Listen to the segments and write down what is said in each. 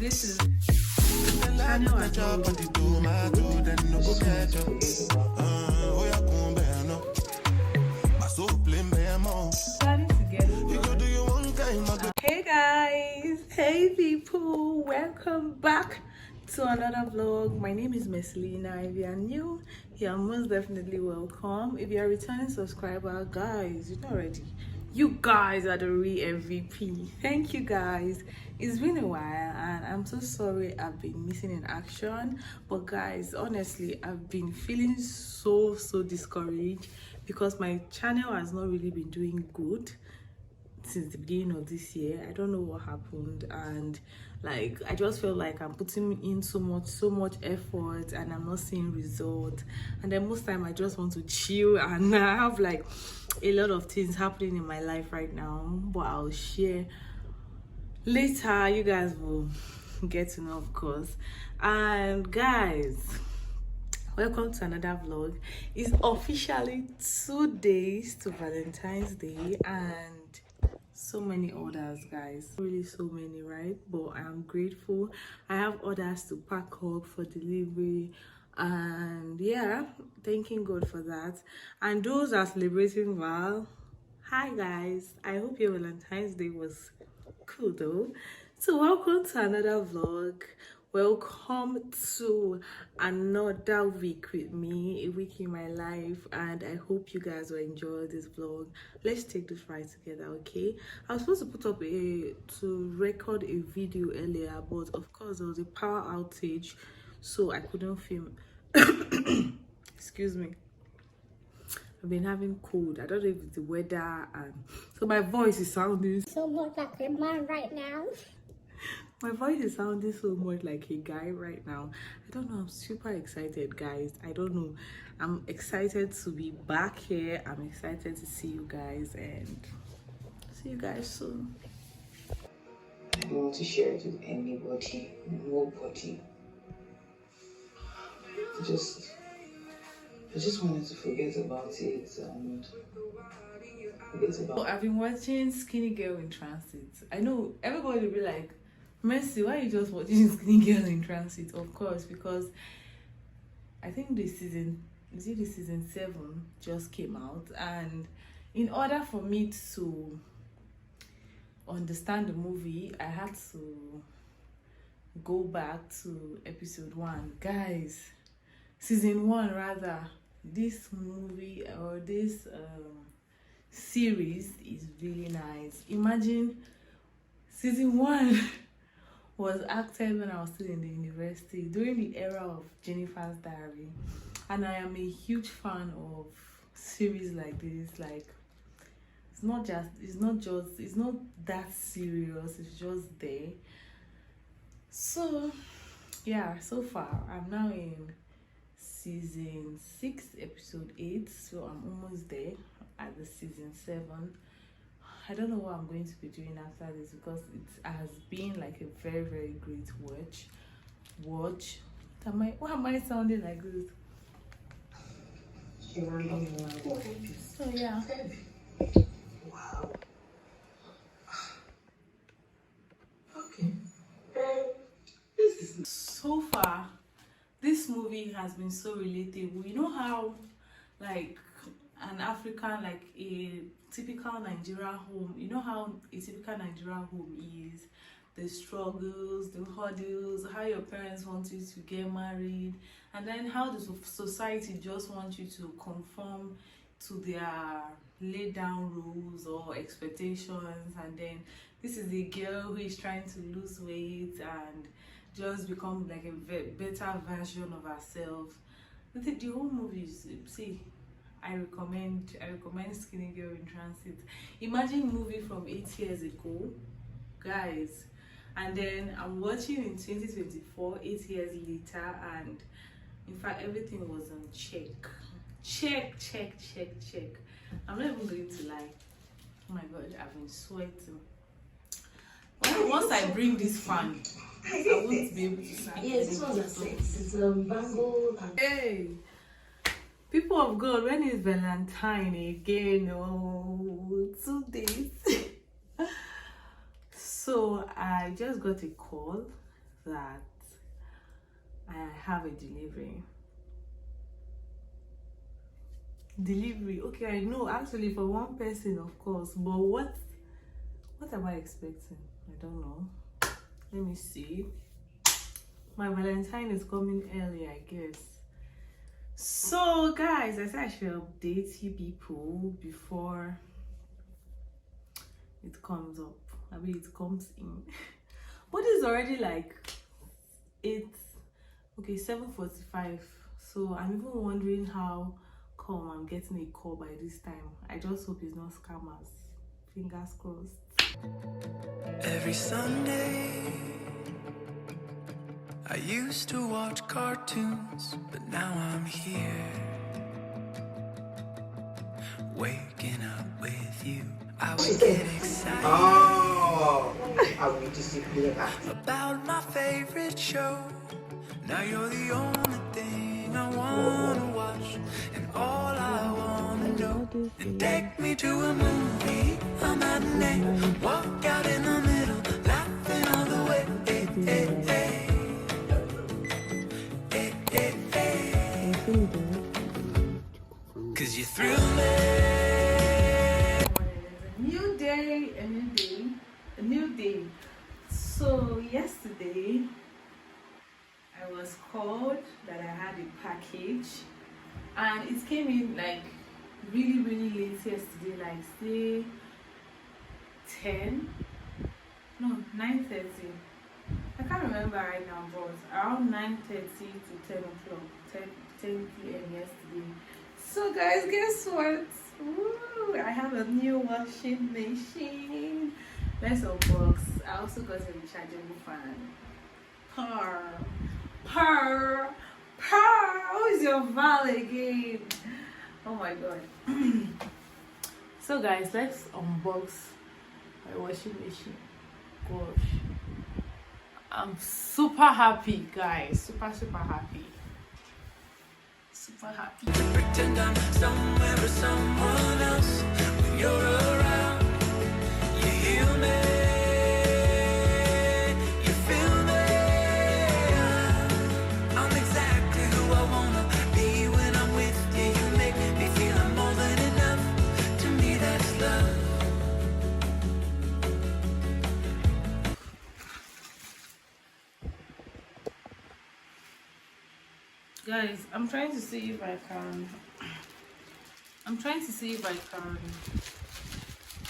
this is channel I don't Hey guys, hey people, welcome back to another vlog. My name is Mercylina. If you are new, you are most definitely welcome. If you are a returning subscriber, guys, you know already, you guys are the real MVP. Thank you guys. It's been a while and I'm so sorry I've been missing in action, but guys, honestly, I've been feeling so discouraged because my channel has not really been doing good since the beginning of this year. I don't know what happened, and like I just felt like I'm putting in so much effort and I'm not seeing results, and then most time I just want to chill, and I have like a lot of things happening in my life right now, but I'll share later. You guys will get to know, of course. And guys, welcome to another vlog. It's officially 2 days to Valentine's Day and so many orders, guys, really so many, right? But I'm grateful. I have orders to pack up for delivery, and yeah, thanking God for that. And those are celebrating Val, hi guys, I hope your Valentine's Day was cool though. So welcome to another vlog. Welcome to another week with me, a week in my life, and I hope you guys will enjoy this vlog. Let's take this ride together, okay? I was supposed to put up to record a video earlier, but of course there was a power outage, so I couldn't film. Excuse me, I've been having cold. I don't know if it's the weather, and so my voice is sounding so much like a man right now. My voice is sounding so much like a guy right now. I don't know, I'm super excited, guys. I don't know, I'm excited to be back here. I'm excited to see you guys, and see you guys soon. I don't want to share it with anybody, nobody. I just wanted to forget about it and forget about So I've been watching Skinny Girl in Transit. I know everybody will be like, Mercy, why are you just watching Skinny Girl in Transit? Of course, because I think the season 7 just came out, and in order for me to understand the movie, I had to go back to episode 1. Guys, season 1 rather. This movie or this series is really nice. Imagine season 1 was acted when I was still in the university during the era of Jennifer's Diary, and I am a huge fan of series like this. Like, it's not that serious, it's just there. So yeah, so far I'm now in season 6 episode 8, so I'm almost there at the season 7. I don't know what I'm going to be doing after this, because it has been like a very great watch. Why am I sounding like this? So yeah. wow. Okay. So far this movie has been so relatable. You know how like an African, like a typical Nigerian home, you know how a typical Nigerian home is, the struggles, the hurdles, how your parents want you to get married, and then how the society just wants you to conform to their laid down rules or expectations. And then this is the girl who is trying to lose weight and just become like a better version of herself. The whole movie is, see, I recommend Skinny Girl in Transit. Imagine movie from 8 years ago, guys, and then I'm watching in 2024, 8 years later, and in fact everything was on check. I'm not even going to lie. Oh my god, I've been sweating. Once I bring this fan, I won't be able to sleep. Yes, this one's a sex. It's bangle. Hey, people of God, when is Valentine again? Oh, 2 days. So I just got a call that I have a delivery. Okay, I know, actually for one person, of course, but what am I expecting? I don't know. Let me see. My Valentine is coming early, I guess. So guys, I said I should update you people before it comes up. I mean, it comes in. But it's already like 7:45. So I'm even wondering how come I'm getting a call by this time. I just hope it's not scammers. Fingers crossed. Every Sunday I used to watch cartoons, but now I'm here waking up with you. I would get excited about my favorite show. Now you're the only thing I wanna watch, and all I wanna know. And take me to a movie, a matinee, walk out in the middle, laughing all the way. Cause you thrill me. A new day, a new day. So yesterday I was called that I had a package, and it came in like really late yesterday, like say 9:30. I can't remember right now, but around 9:30 to 10 o'clock, 10 p.m. yesterday. So guys, guess what? Woo, I have a new washing machine. Let's unbox. I also got a rechargeable fan. Purr. Who is your Val again? Oh my god. So guys, let's unbox my washing machine. Gosh, I'm super happy, guys. Super happy. Pretend I'm somewhere with someone else when you're around. You heal me, you feel me. I'm exactly who I wanna be when I'm with you. You make me feel I'm more than enough. To me, that's love. Guys, I'm trying to see if I can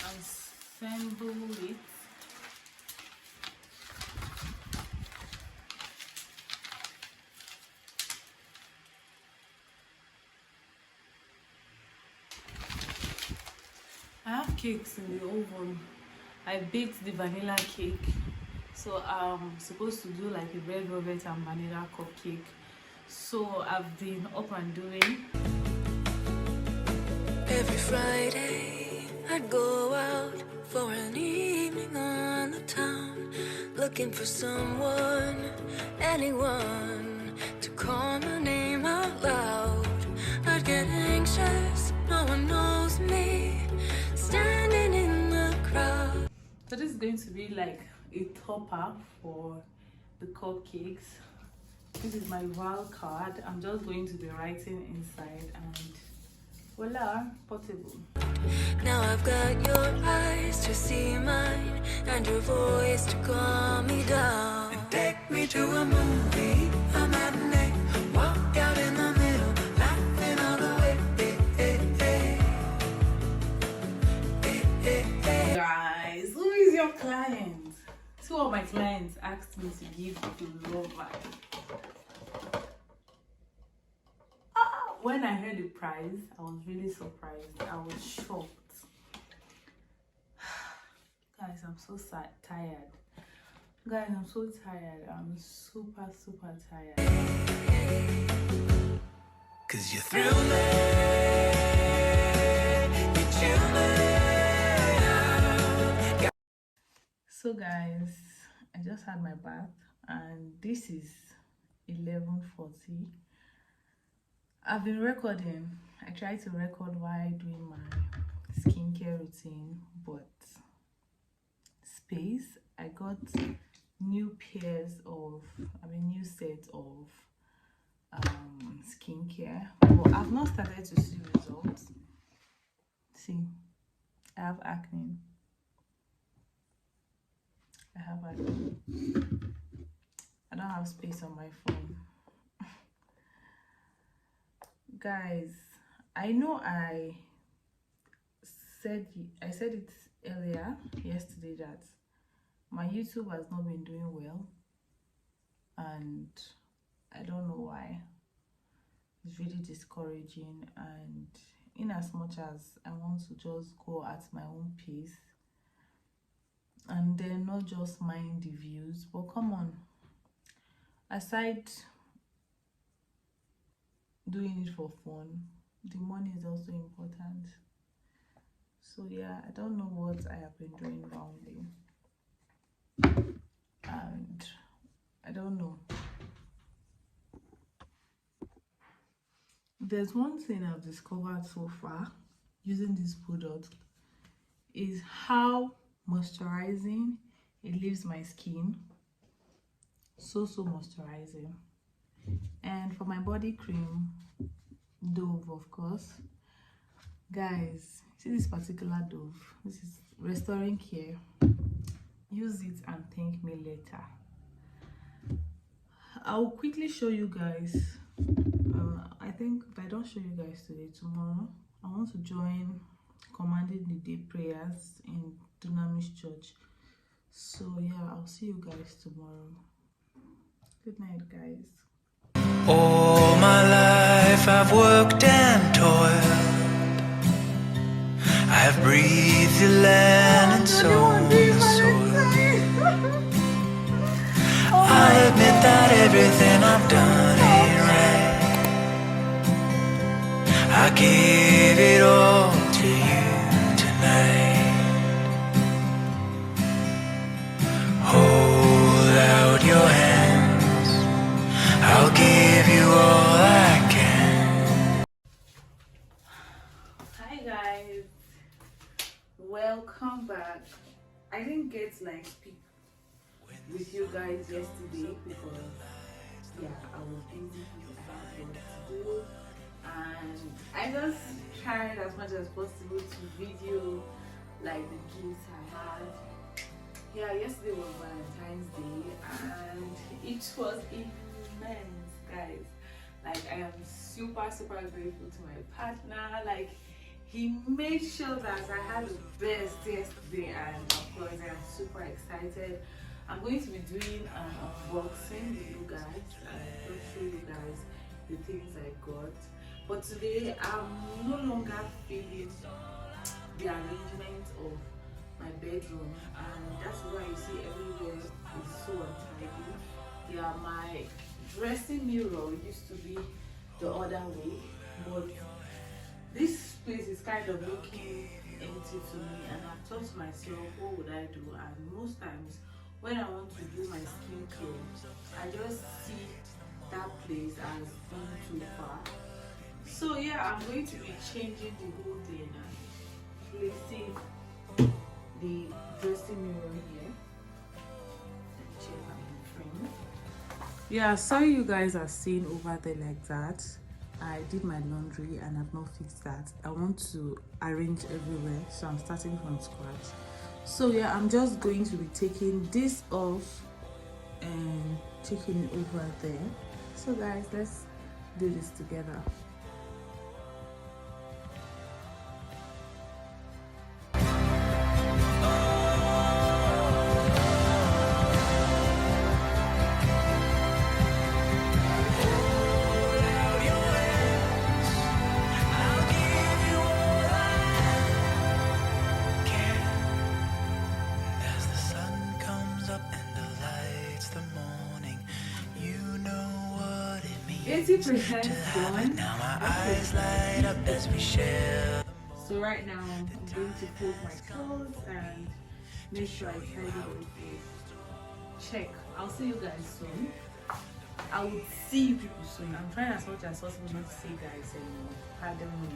assemble it. I have cakes in the oven. I baked the vanilla cake, so I'm supposed to do like a red velvet and vanilla cupcake. So I've been up and doing. Every Friday I'd go out for an evening on the town, looking for someone, anyone, to call my name out loud. I'd get anxious, no one knows me, standing in the crowd. So this is going to be like a topper for the cupcakes. This is my Val card. I'm just going to be writing inside, and voila, portable. Now I've got your eyes to see mine, and your voice to calm me down. And take me to a movie, a matinee, walk out in the middle, laughing all the way. Guys, who is your client? Two of my clients asked me to give the love back. When I heard the price, I was really surprised. I was shocked. Guys, I'm so tired. Guys, I'm so tired. I'm super tired. Cause you thrill me, you chill me. So guys, I just had my bath, and this is 11:40. I've been recording. I tried to record while doing my skincare routine, but space. I got new new sets of skincare, but I've not started to see results. See, I have acne. I don't have space on my phone. Guys, I know I said it earlier yesterday that my YouTube has not been doing well, and I don't know why. It's really discouraging, and in as much as I want to just go at my own pace and then not just mind the views, but come on, aside doing it for fun, the money is also important. So yeah, I don't know what I have been doing wrongly, and I don't know. There's one thing I've discovered so far using this product is how moisturizing it leaves my skin. So moisturizing. And for my body cream, Dove, of course. Guys, see this particular Dove, this is Restoring Care. Use it and thank me later. I'll quickly show you guys. I think if I don't show you guys today, tomorrow I want to join commanding the day prayers in Dunamis Church. So yeah, I'll see you guys tomorrow. Good night, guys. All my life I've worked and toiled. I've breathed the land and sown the soil. I admit that everything I've done ain't right. I gave it all to you tonight. Hold out your hands, I'll give you all I can. Hi guys, welcome back. I didn't get like speak with you guys yesterday because yeah, I was busy. I had work to do, and I just tried as much as possible to video like the gifts I had. Yeah, yesterday was Valentine's Day and it was immense, guys. Like, I am super grateful to my partner. Like, he made sure that I had the best yesterday, and of course I am super excited. I'm going to be doing an unboxing with you guys and I'll show you guys the things I got. But today I'm no longer feeling the arrangement of my bedroom, and that's why you see everywhere is so untidy. Yeah, my dressing mirror used to be the other way, but this place is kind of looking empty to me, and I've thought to myself, what would I do? And most times when I want to do my skincare, I just see that place as being too far. So yeah, I'm going to be changing the whole thing and placing the dressing mirror here. Yeah, sorry you guys are seeing over there like that. I did my laundry and I've not fixed that. I want to arrange everywhere, so I'm starting from scratch. So yeah, I'm just going to be taking this off and taking it over there. So guys, let's do this together. Now my eyes light up as we share. So right now I'm going to fold my clothes and make sure I tidy everything. Check. I'll see you guys soon. I will see you people soon. I'm trying as much as possible not to say guys anymore. Pardon me.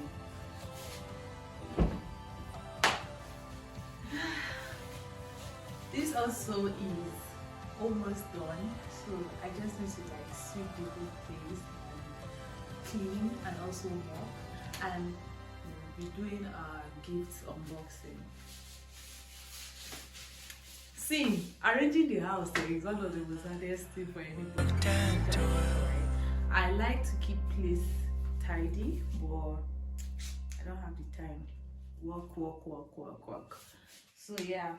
This also is almost done, so I just need to like sweep the whole place and clean and also mop, and we'll be doing our gift unboxing. See, arranging the house is one of the most hardest thing for anybody. I like to keep place tidy, but I don't have the time. Work. So yeah.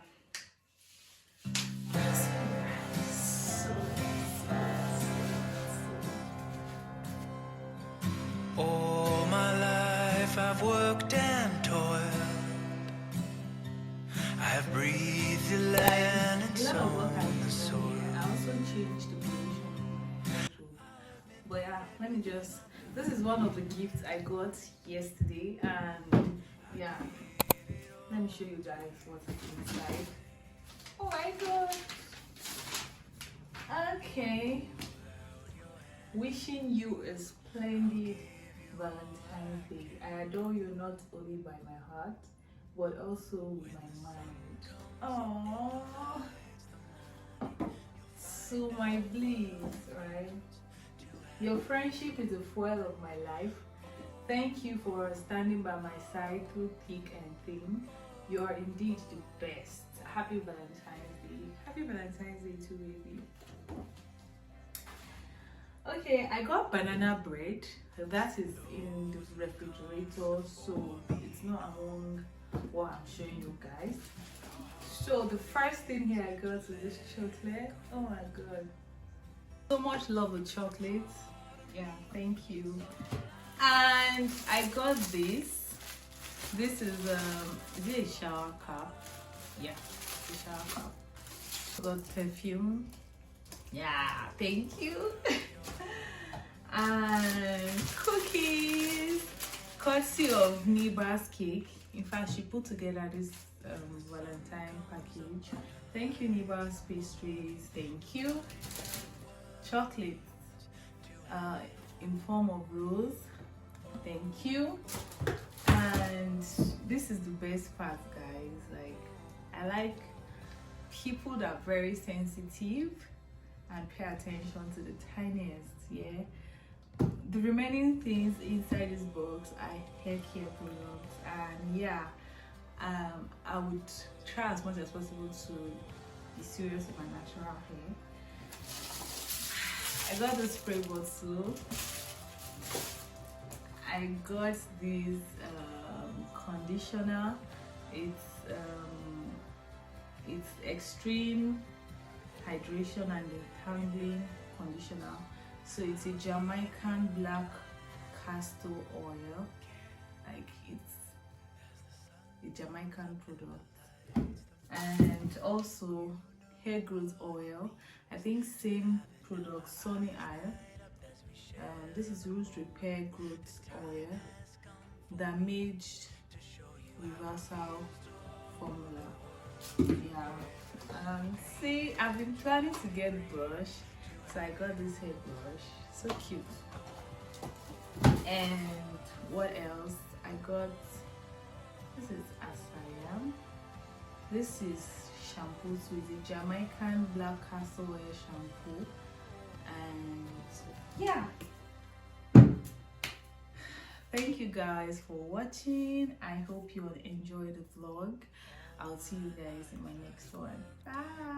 All my life I've worked and toiled. I've breathed the land and sown the soil. I also changed the position. But yeah, let me just. This is one of the gifts I got yesterday, and yeah, let me show you guys what's inside. Oh my god. Okay. Wishing you a splendid Valentine's Day. I adore you not only by my heart, but also with my mind. Aww. So my bliss, right? Your friendship is the fuel of my life. Thank you for standing by my side through thick and thin. You are indeed the best. Happy Valentine's Day. Happy Valentine's Day too, baby. Okay, I got banana bread. That is in the refrigerator, so it's not among what I'm showing you guys. So the first thing here I got is this chocolate. Oh my god. So much love with chocolates. Yeah, thank you. And I got this. This is it a shower cap? Yeah, a shower cap. I got perfume. Yeah, thank you. And cookies, courtesy of neighbor's cake. In fact, she put together this Valentine package. Thank you, neighbor's pastries. Thank you. Chocolate in form of rose. Thank you. And this is the best part, guys. Like, I like people that are very sensitive and pay attention to the tiniest. Yeah, the remaining things inside this box are hair care products, and yeah, I would try as much as possible to be serious with my natural hair. I got the spray bottle. I got this conditioner. It's extreme hydration and detangling conditioner. So it's a Jamaican black castor oil. Like, it's a Jamaican product. And also hair growth oil. I think same product, Sunny Isle. This is Roots Repair Growth Oil, damaged reversal formula. Yeah. See, I've been planning to get brush, so I got this hair brush. So cute. And what else? I got, this is Asayam. This is shampoo, so it's a Jamaican black castor oil shampoo. And yeah, thank you guys for watching. I hope you will enjoy the vlog. I'll see you guys in my next one. Bye.